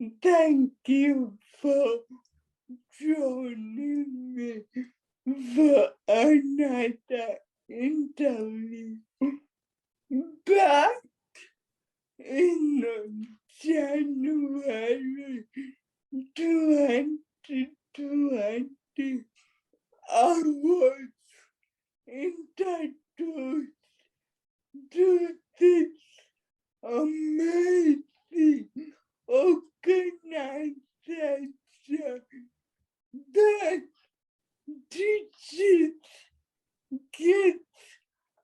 Thank you for joining me for another interview. Back in January 2020, I was introduced to this amazing organization that teaches kids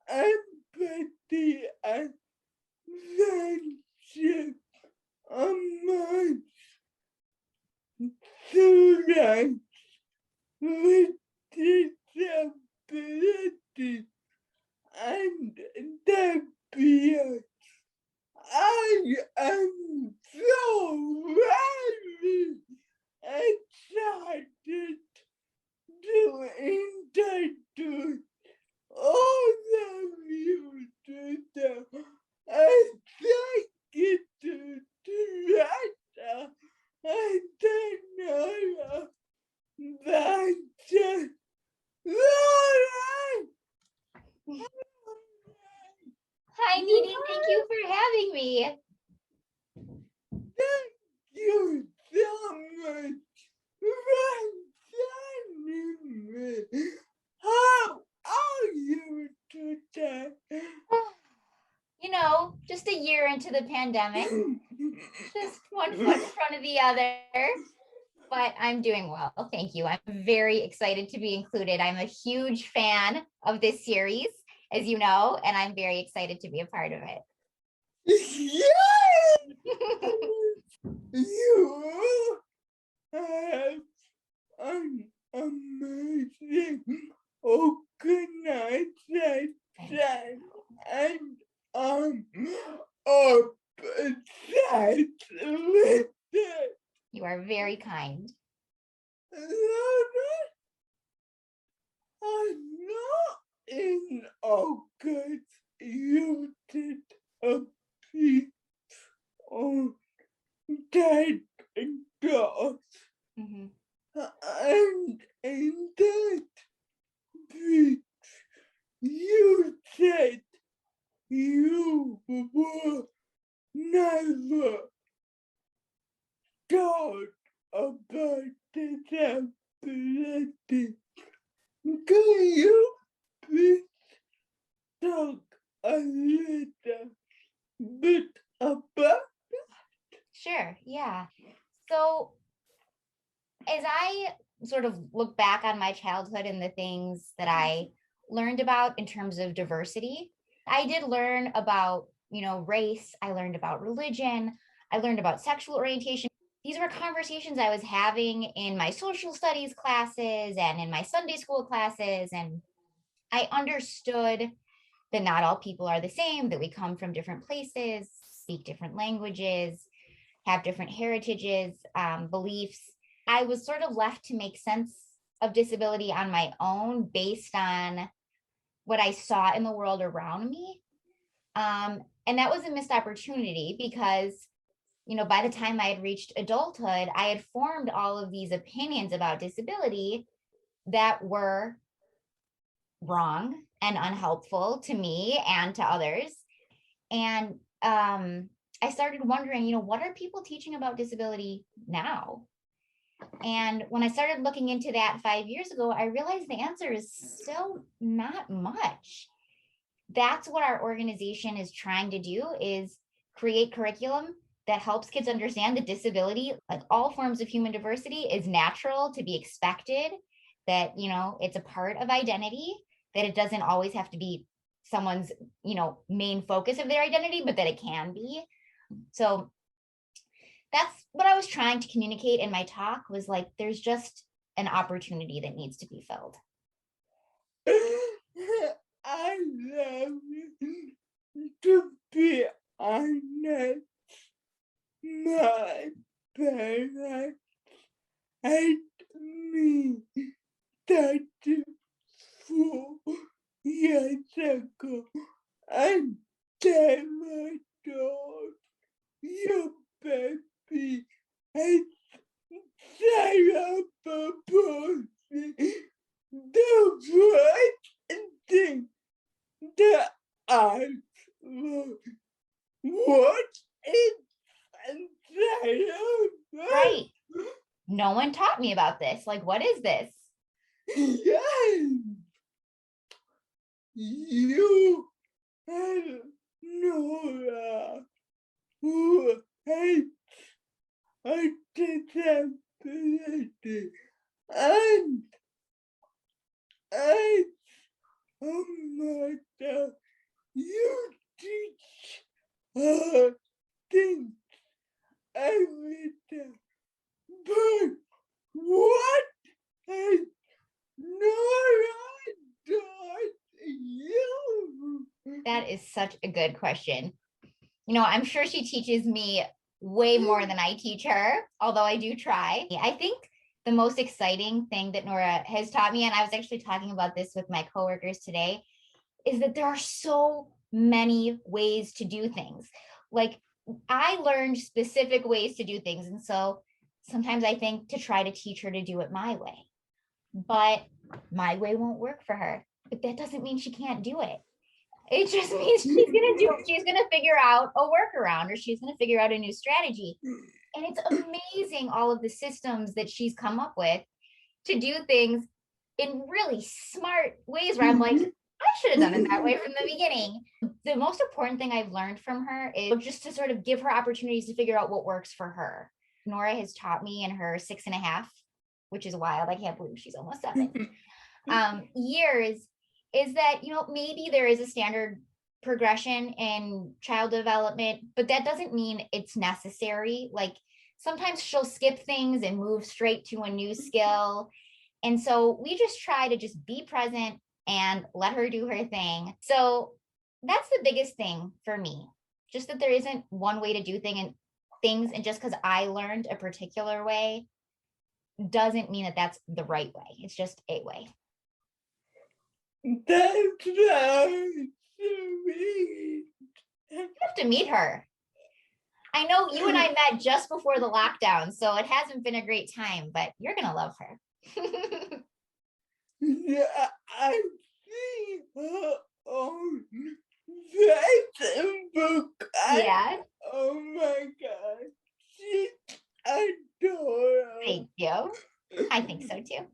empathy and friendship among students with disabilities and their peers. I am so very excited to introduce all of you to the executive director and the Nora Vice Lauren. Hi, Dee Dee. Thank you for having me. Thank you so much for joining me. How are you today? You know, just a year into the pandemic, just one foot in front of the other, but I'm doing well. Thank you. I'm very excited to be included. I'm a huge fan of this series, as you know, and I'm very excited to be a part of it. Yes! You have an amazing organization and obsessed with it. You are very kind. Laura, I know in August you did a piece on dead dogs. Mhm. And in that piece, you said you were never taught about disability. Can you please talk a little bit about? Sure. Yeah. So, as I sort of look back on my childhood and the things that I learned about in terms of diversity, I did learn about, race. I learned about religion. I learned about sexual orientation. These were conversations I was having in my social studies classes and in my Sunday school classes. And I understood that not all people are the same, that we come from different places, speak different languages, have different heritages, beliefs. I was sort of left to make sense of disability on my own based on what I saw in the world around me. And that was a missed opportunity because, by the time I had reached adulthood, I had formed all of these opinions about disability that were wrong and unhelpful to me and to others. And I started wondering, what are people teaching about disability now? And when I started looking into that 5 years ago, I realized the answer is still not much. That's what our organization is trying to do, is create curriculum that helps kids understand that disability, like all forms of human diversity, is natural, to be expected, that, it's a part of identity, that it doesn't always have to be someone's, main focus of their identity, but that it can be. So that's what I was trying to communicate in my talk, was like, there's just an opportunity that needs to be filled. I love to be honest. My parents had me 34 years ago, and they were told your baby the I what is inside Right. No one taught me about this. Like, what is this? Yes, you and Nora who hates a disability and as a mother, you teach her things every day. But what has Nora taught you? That is such a good question. I'm sure she teaches me way more than I teach her, although I do try. I think the most exciting thing that Nora has taught me, and I was actually talking about this with my coworkers today, is that there are so many ways to do things. Like, I learned specific ways to do things. And so sometimes I think to try to teach her to do it my way, but my way won't work for her. But that doesn't mean she can't do it. It just means she's gonna figure out a workaround, or she's gonna figure out a new strategy. And it's amazing all of the systems that she's come up with to do things in really smart ways where I'm like, I should have done it that way from the beginning. The most important thing I've learned from her is just to sort of give her opportunities to figure out what works for her. Nora has taught me in her 6.5, which is wild. I can't believe she's almost 7 years, is that, maybe there is a standard progression in child development, but that doesn't mean it's necessary. Like, sometimes she'll skip things and move straight to a new skill. And so we just try to just be present and let her do her thing. So that's the biggest thing for me. Just that there isn't one way to do things. And just because I learned a particular way doesn't mean that that's the right way. It's just a way. That's very sweet. You have to meet her. I know you and I met just before the lockdown, so it hasn't been a great time, but you're going to love her. Yeah, I see her on Facebook. Yeah. Oh my God. She's adorable. Thank you. I think so too.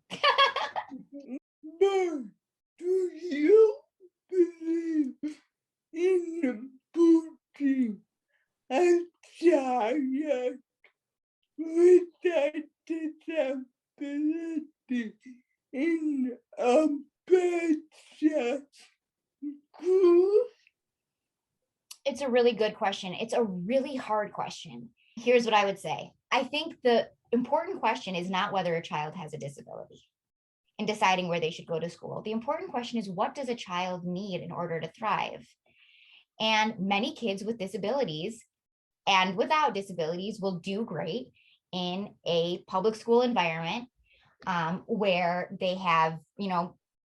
But do you believe in putting a child with a disability in a better school? It's a really good question. It's a really hard question. Here's what I would say. I think the important question is not whether a child has a disability in deciding where they should go to school. The important question is, what does a child need in order to thrive? And many kids with disabilities and without disabilities will do great in a public school environment where they have,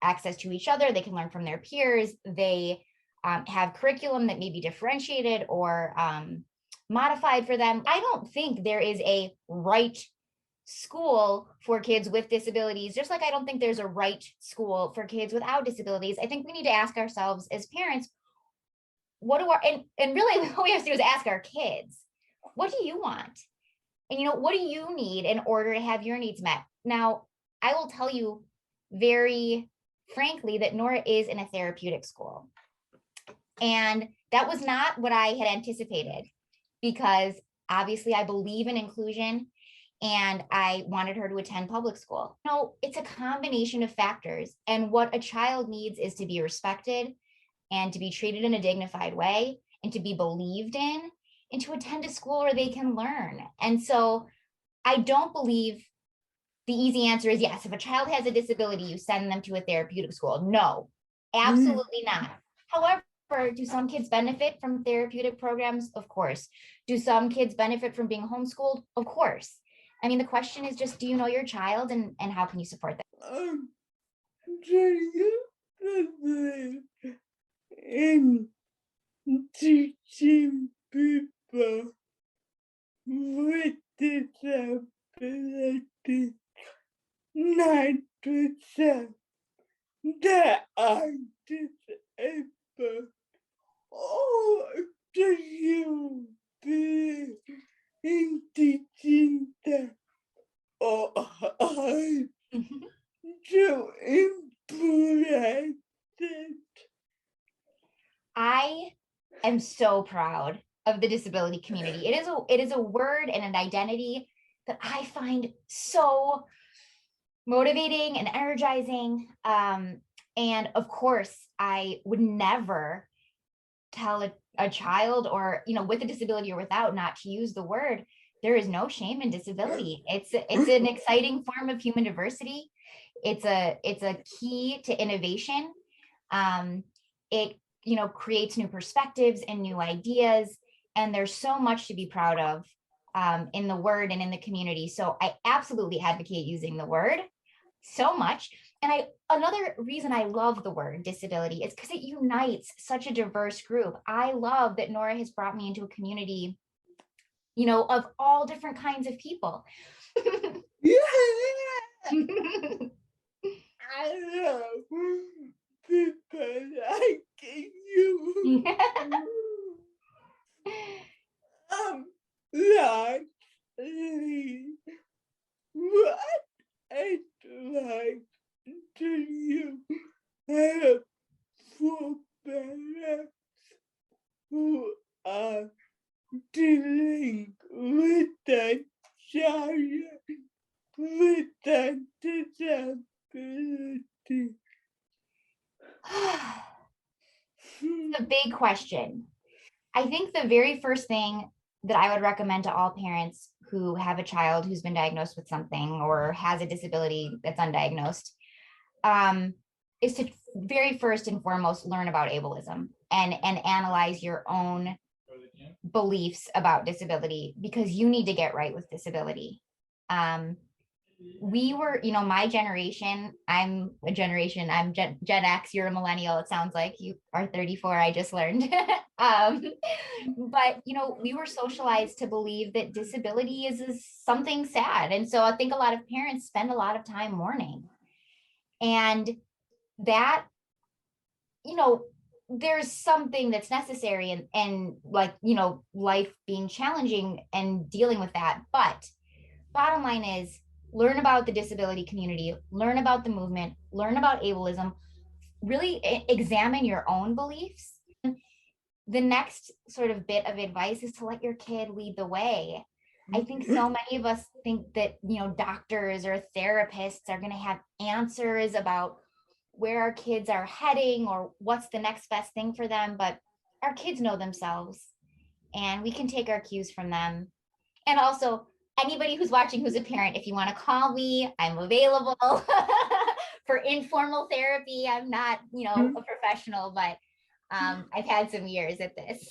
access to each other. They can learn from their peers. They have curriculum that may be differentiated or modified for them. I don't think there is a right school for kids with disabilities, just like I don't think there's a right school for kids without disabilities. I think we need to ask ourselves as parents, what do our, and really what we have to do is ask our kids, what do you want? And, what do you need in order to have your needs met? Now, I will tell you very frankly that Nora is in a therapeutic school. And that was not what I had anticipated, because obviously I believe in inclusion and I wanted her to attend public school. It's a combination of factors. And what a child needs is to be respected and to be treated in a dignified way and to be believed in and to attend a school where they can learn. And so I don't believe the easy answer is yes. If a child has a disability, you send them to a therapeutic school. No, absolutely not. However, do some kids benefit from therapeutic programs? Of course. Do some kids benefit from being homeschooled? Of course. I mean, the question is just, do you know your child and how can you support them? Do you believe in teaching people with disabilities not to say that are disabled? I am so proud of the disability community. It is a word and an identity that I find so motivating and energizing. And of course, I would never tell a child, or with a disability or without, not to use the word. There is no shame in disability. It's an exciting form of human diversity. It's a key to innovation. It creates new perspectives and new ideas, and there's so much to be proud of in the word and in the community. So I absolutely advocate using the word so much. And another reason I love the word disability is because it unites such a diverse group. I love that Nora has brought me into a community, of all different kinds of people. Yeah, I love people like you. Largely, what advice do you have for parents who are dealing with a child with a disability? It's a big question. I think the very first thing that I would recommend to all parents who have a child who's been diagnosed with something or has a disability that's undiagnosed, um, is to very first and foremost learn about ableism and analyze your own beliefs about disability, because you need to get right with disability. We were, my generation, I'm Gen X, you're a millennial. It sounds like you are 34. I just learned. But, we were socialized to believe that disability is something sad. And so I think a lot of parents spend a lot of time mourning. And that, there's something that's necessary, and like, life being challenging and dealing with that. But bottom line is, learn about the disability community, learn about the movement, learn about ableism, really examine your own beliefs. The next sort of bit of advice is to let your kid lead the way. I think so many of us think that, doctors or therapists are going to have answers about where our kids are heading or what's the next best thing for them, but our kids know themselves, and we can take our cues from them. And also, anybody who's watching who's a parent, if you want to call me, I'm available for informal therapy. I'm not, a professional, but I've had some years at this.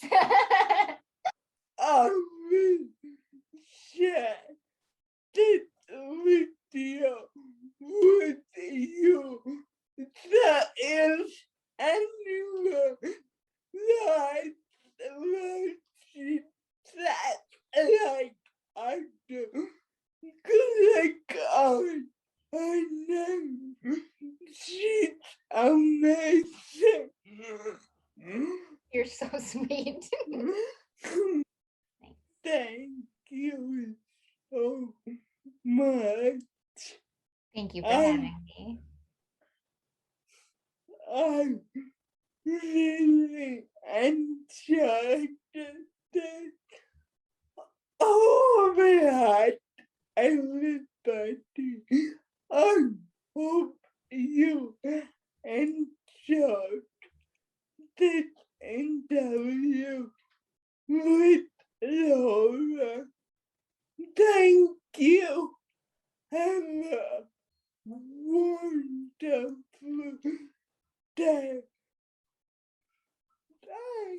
I will share this video with you. There is anyone like that like I do. Click on her name. She's amazing. You're so sweet. Thank you so much. Thank you for having me. I really enjoyed this. All right, everybody. I hope you enjoyed this interview with Laura. Thank you. Have a wonderful day. Bye.